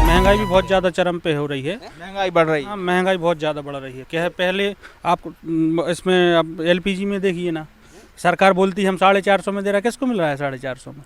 महंगाई भी बहुत ज़्यादा चरम पे हो रही है। महंगाई बढ़ रही है। हाँ, महंगाई बहुत ज़्यादा बढ़ रही है। क्या है, पहले आप इसमें अब एलपीजी में देखिए ना, सरकार बोलती है हम 450 में दे रहा है, किसको मिल रहा है 450 में?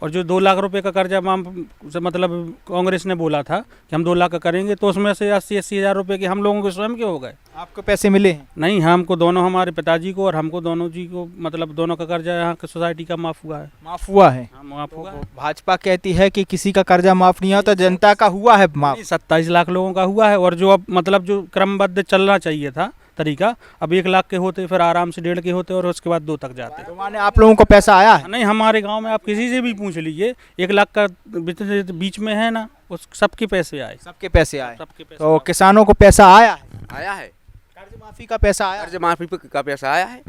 और जो 2 लाख रुपए का कर्जा माम से मतलब कांग्रेस ने बोला था कि हम 2 लाख का करेंगे, तो उसमें से 80-80 हज़ार रुपए के हम लोगों के स्वयं के हो गए। आपको पैसे मिले हैं? नहीं, हमको दोनों, हमारे पिताजी को और हमको दोनों जी को, मतलब दोनों का कर्जा यहाँ की सोसाइटी का माफ़ हुआ है। माफ हुआ है? हाँ, माफ़ हुआ है। भाजपा कहती है कि किसी का कर्जा माफ नहीं हुआ, तो जनता का हुआ है माफ। 27 लाख लोगों का हुआ है। और जो अब मतलब जो क्रमबद्ध चलना चाहिए था तरीका, अब 1 लाख के होते, फिर आराम से 1.5 के होते और उसके बाद 2 तक जाते। तो माने आप लोगों को पैसा आया है? नहीं, हमारे गांव में आप किसी से भी पूछ लीजिए, 1 लाख का बीच में है ना, उस सबके पैसे आए। सबके पैसे आए? सबके पैसे तो किसानों को पैसा आया है? आया है। कर्ज माफी का पैसा आया? कर्ज माफी का पैसा आया है।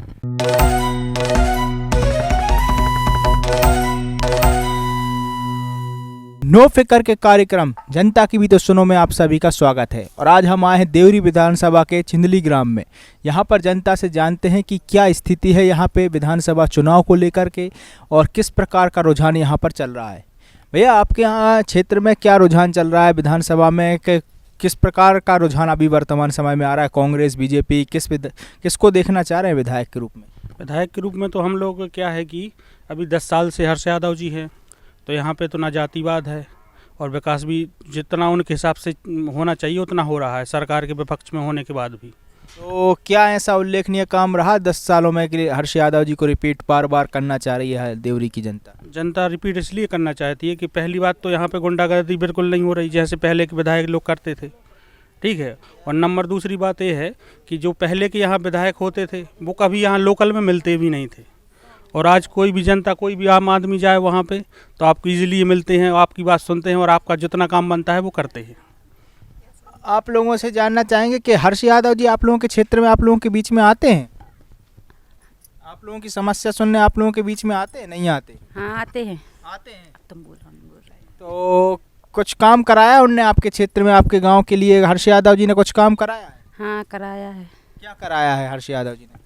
नो फिकर के कार्यक्रम जनता की भी तो सुनो में आप सभी का स्वागत है। और आज हम आए हैं देवरी विधानसभा के चिंदली ग्राम में। यहाँ पर जनता से जानते हैं कि क्या स्थिति है यहाँ पे विधानसभा चुनाव को लेकर के, और किस प्रकार का रुझान यहाँ पर चल रहा है। भैया, आपके यहाँ क्षेत्र में क्या रुझान चल रहा है विधानसभा में? किस प्रकार का रुझान अभी वर्तमान समय में आ रहा है? कांग्रेस, बीजेपी, किसको देखना चाह रहे हैं विधायक के रूप में? विधायक के रूप में तो हम लोग क्या है कि अभी 10 साल से हर्ष यादव जी हैं, तो यहाँ पे तो ना जातिवाद है और विकास भी जितना उनके हिसाब से होना चाहिए उतना हो रहा है, सरकार के विपक्ष में होने के बाद भी। तो क्या ऐसा उल्लेखनीय काम रहा 10 सालों में कि हर्ष यादव जी को रिपीट बार बार करना चाह रही है देवरी की जनता? जनता रिपीट इसलिए करना चाहती है कि पहली बात तो यहाँ पे गुंडागर्दी बिल्कुल नहीं हो रही जैसे पहले के विधायक लोग करते थे, ठीक है। और नंबर दूसरी बात ये है कि जो पहले के यहाँ विधायक होते थे वो कभी यहाँ लोकल में मिलते भी नहीं थे, और आज कोई भी जनता, कोई भी आम आदमी जाए वहाँ पे तो आपको ईजिली मिलते हैं, आपकी बात सुनते हैं और आपका जितना काम बनता है वो करते हैं। आप लोगों से जानना चाहेंगे कि हर्ष यादव जी आप लोगों के क्षेत्र में, आप लोगों के बीच में आते हैं? आप लोगों की समस्या सुनने आप लोगों के बीच में आते हैं, नहीं आते? हाँ, आते हैं। आते हैं। तुम बोल रहे हैं। तो कुछ काम कराया उनने आपके क्षेत्र में, आपके गांव के लिए? हर्ष यादव जी ने कुछ काम कराया है? हाँ, कराया है। क्या कराया है हर्ष यादव जी ने?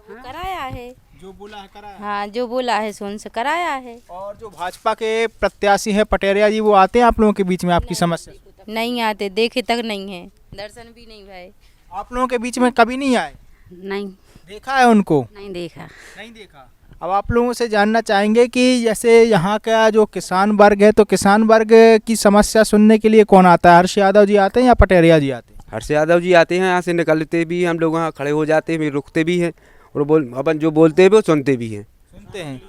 वो कराया है। जो बोला है कराया है। हाँ, जो बोला है सो उनसे कराया है। और जो भाजपा के प्रत्याशी हैं पटेरिया जी, वो आते हैं आप लोगों के बीच में आपकी समस्या? नहीं आते, देखे तक नहीं है, दर्शन भी नहीं भाई। आप लोगों के बीच में कभी नहीं आए? नहीं देखा है उनको? नहीं देखा। नहीं देखा। अब आप लोगों से जानना चाहेंगे कि जैसे यहाँ का जो किसान वर्ग है, तो किसान वर्ग की समस्या सुनने के लिए कौन आता है? हर्ष यादव जी आते हैं या पटेरिया जी आते हैं? हर्ष यादव जी आते हैं, यहाँ से निकलते भी हैं, हम लोग वहाँ खड़े हो जाते हैं, फिर रुकते भी हैं और अपन जो बोलते हैं वो सुनते भी हैं। सुनते हैं।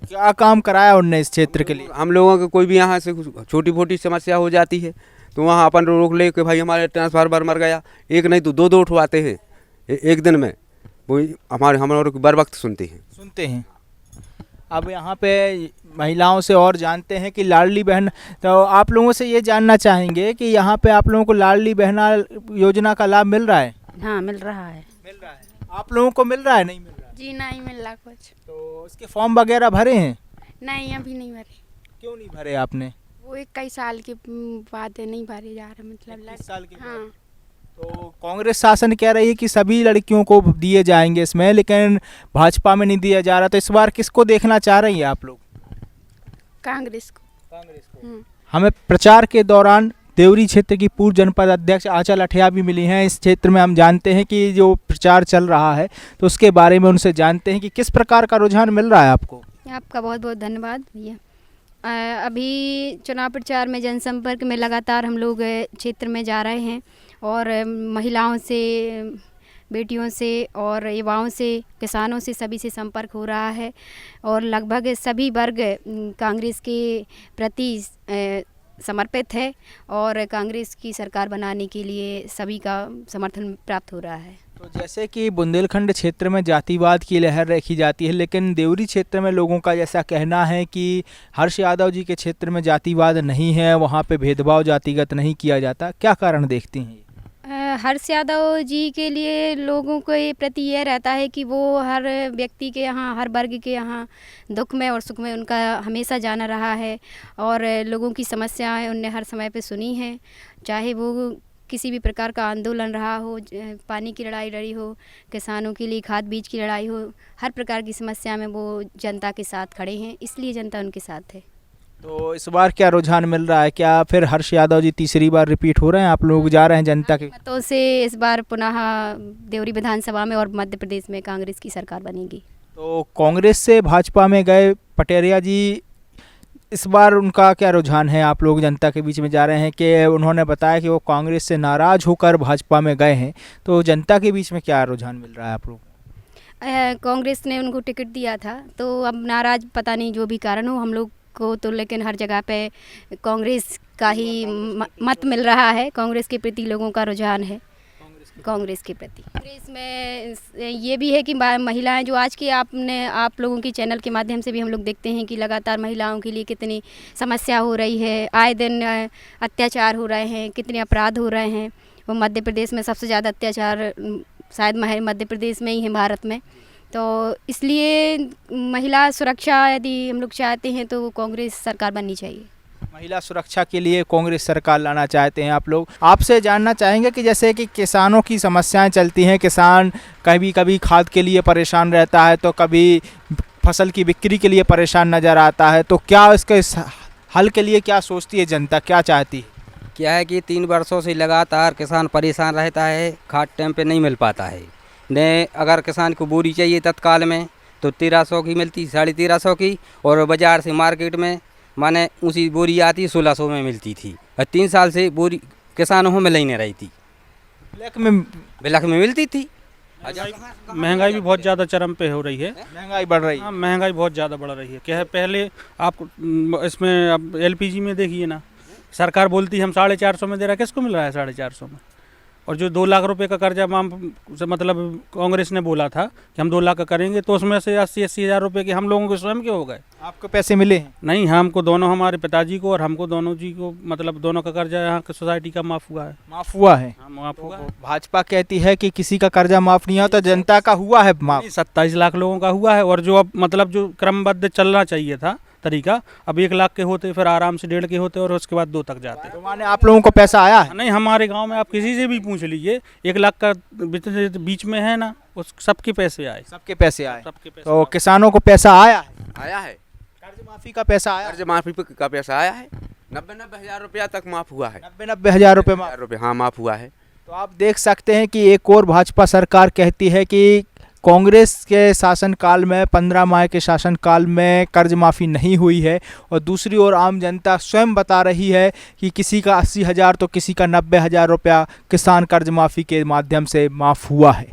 क्या काम कराया उनने इस क्षेत्र के लिए? हम लोगों को कोई भी यहाँ से छोटी मोटी समस्या हो जाती है तो वहाँ अपन रोक ले कि भाई हमारे ट्रांसफार्मर मर गया, एक नहीं तो दो उठवाते हैं एक दिन में, वो हमारे बर वक्त सुनते हैं। अब यहाँ पे महिलाओं से और जानते हैं कि लाडली बहन, तो आप लोगों से ये जानना चाहेंगे कि यहाँ पे आप लोगों को लाडली बहना योजना का लाभ मिल रहा है? हाँ, मिल रहा है। मिल रहा है। आप लोगों को मिल रहा है? नहीं मिल रहा? जी नहीं मिल रहा कुछ। तो उसके फॉर्म वगैरह भरे हैं? नहीं, अभी नहीं भरे। क्यों नहीं भरे आपने? वो 21 साल के बाद नहीं भरे जा रहे, मतलब 21 साल के? हाँ। तो कांग्रेस शासन कह रही है कि सभी लड़कियों को दिए जाएंगे इसमें, लेकिन भाजपा में नहीं दिया जा रहा। तो इस बार किसको देखना चाह रही है आप लोग? कांग्रेस को। कांग्रेस को। हम्म। हमें प्रचार के दौरान देवरी क्षेत्र की पूर्व जनपद अध्यक्ष आंचल अठिया भी मिली हैं। इस क्षेत्र में हम जानते हैं कि जो प्रचार चल रहा है तो उसके बारे में उनसे जानते हैं कि किस प्रकार का रुझान मिल रहा है आपको। आपका बहुत बहुत धन्यवाद भैया। अभी चुनाव प्रचार में, जनसंपर्क में लगातार हम लोग क्षेत्र में जा रहे हैं और महिलाओं से, बेटियों से और युवाओं से, किसानों से, सभी से संपर्क हो रहा है और लगभग सभी वर्ग कांग्रेस के प्रति समर्पित है और कांग्रेस की सरकार बनाने के लिए सभी का समर्थन प्राप्त हो रहा है। तो जैसे कि बुंदेलखंड क्षेत्र में जातिवाद की लहर रखी जाती है, लेकिन देवरी क्षेत्र में लोगों का जैसा कहना है कि हर्ष यादव जी के क्षेत्र में जातिवाद नहीं है, वहाँ पे भेदभाव जातिगत नहीं किया जाता। क्या कारण देखती हैं? हर्ष यादव जी के लिए लोगों के प्रति यह रहता है कि वो हर व्यक्ति के यहाँ, हर वर्ग के यहाँ दुख में और सुख में उनका हमेशा जाना रहा है और लोगों की समस्याएं उनने हर समय पे सुनी हैं, चाहे वो किसी भी प्रकार का आंदोलन रहा हो, पानी की लड़ाई लड़ी हो, किसानों के लिए खाद बीज की लड़ाई हो, हर प्रकार की समस्या में वो जनता के साथ खड़े हैं, इसलिए जनता उनके साथ है। तो इस बार क्या रुझान मिल रहा है? क्या फिर हर्ष यादव जी तीसरी बार रिपीट हो रहे हैं? आप लोग जा रहे हैं जनता के मतों से इस बार पुनः देवरी विधानसभा में और मध्य प्रदेश में कांग्रेस की सरकार बनेगी। तो कांग्रेस से भाजपा में गए पटेरिया जी, इस बार उनका क्या रुझान है? आप लोग जनता के बीच में जा रहे हैं कि उन्होंने बताया कि वो कांग्रेस से नाराज़ होकर भाजपा में गए हैं, तो जनता के बीच में क्या रुझान मिल रहा है आप लोग? कांग्रेस ने उनको टिकट दिया था, तो अब नाराज़ पता नहीं जो भी कारण हो, हम लोग को तो लेकिन हर जगह पे कांग्रेस का ही मत मिल रहा है। कांग्रेस के प्रति लोगों का रुझान है, कांग्रेस के प्रति। कांग्रेस में ये भी है कि महिलाएं जो आज की आप लोगों की चैनल के माध्यम से भी हम लोग देखते हैं कि लगातार महिलाओं के लिए कितनी समस्या हो रही है, आए दिन अत्याचार हो रहे हैं, कितने अपराध हो रहे हैं। वो मध्य प्रदेश में सबसे ज़्यादा अत्याचार शायद मध्य प्रदेश में ही है भारत में। तो इसलिए महिला सुरक्षा यदि हम लोग चाहते हैं तो कांग्रेस सरकार बननी चाहिए। महिला सुरक्षा के लिए कांग्रेस सरकार लाना चाहते हैं आप लोग। आपसे जानना चाहेंगे कि जैसे कि किसानों की समस्याएं चलती हैं, किसान कभी कभी खाद के लिए परेशान रहता है, तो कभी फसल की बिक्री के लिए परेशान नज़र आता है, तो क्या इसके हल के लिए क्या सोचती है जनता, क्या चाहती है? क्या है कि 3 वर्षों से लगातार किसान परेशान रहता है, खाद टाइम पे नहीं मिल पाता है। ने अगर किसान को बोरी चाहिए तत्काल में तो 1300 की मिलती, 1350 की, और बाज़ार से मार्केट में माने उसी बोरी आती 1600 में मिलती थी। और 3 साल से बोरी किसानों को मिल ही नहीं रही थी, ब्लैक में मिलती थी। महंगाई भी बहुत ज़्यादा चरम पे हो रही है, महंगाई बढ़ रही है। हाँ, महंगाई बहुत ज़्यादा बढ़ रही है। क्या है, पहले आप इसमें अब एलपीजी में देखिए ना, सरकार बोलती है हम 450 में दे रहा है, किसको मिल रहा है 450 में? और जो 2 लाख रुपए का कर्जा माम से मतलब कांग्रेस ने बोला था कि हम 2 लाख का करेंगे, तो उसमें से 80 हज़ार रुपये के हम लोगों के स्वयं के हो गए। आपको पैसे मिले हैं? नहीं, हमको दोनों, हमारे पिताजी को और हमको दोनों जी को, मतलब दोनों का कर्जा यहाँ की सोसाइटी का माफ़ हुआ है। माफ़ हुआ है? हाँ, माफ़ हुआ है। भाजपा कहती है कि किसी का कर्जा माफ़ नहीं हुआ, तो जनता का हुआ है माफ़। 27 लाख लोगों का हुआ है, और जो अब मतलब जो क्रमबद्ध चलना चाहिए था तरीका, अब 1 लाख के होते, फिर आराम से 1.5 के होते, और उसके बाद 2 तक जाते। तो माने आप लोगों को पैसा आया है? नहीं, हमारे गांव में आप किसी से भी पूछ लीजिए, 1 लाख का बीच में है ना, उस सबके पैसे आए, सबके पैसे आए। सबके पैसे। तो किसानों को पैसा आया है? आया है, कर्ज माफी का पैसा आया? कर्ज माफी का पैसा आया है, 90 हज़ार रुपया तक माफ़ हुआ है। 90 हज़ार रुपये माफ। रुपये हाँ माफ़ हुआ है। तो आप देख सकते हैं कि एक और भाजपा सरकार कहती है कि कांग्रेस के शासनकाल में 15 माह के शासनकाल में कर्ज माफ़ी नहीं हुई है, और दूसरी ओर आम जनता स्वयं बता रही है कि किसी का 80 हज़ार तो किसी का 90 हज़ार रुपया किसान कर्ज माफ़ी के माध्यम से माफ़ हुआ है।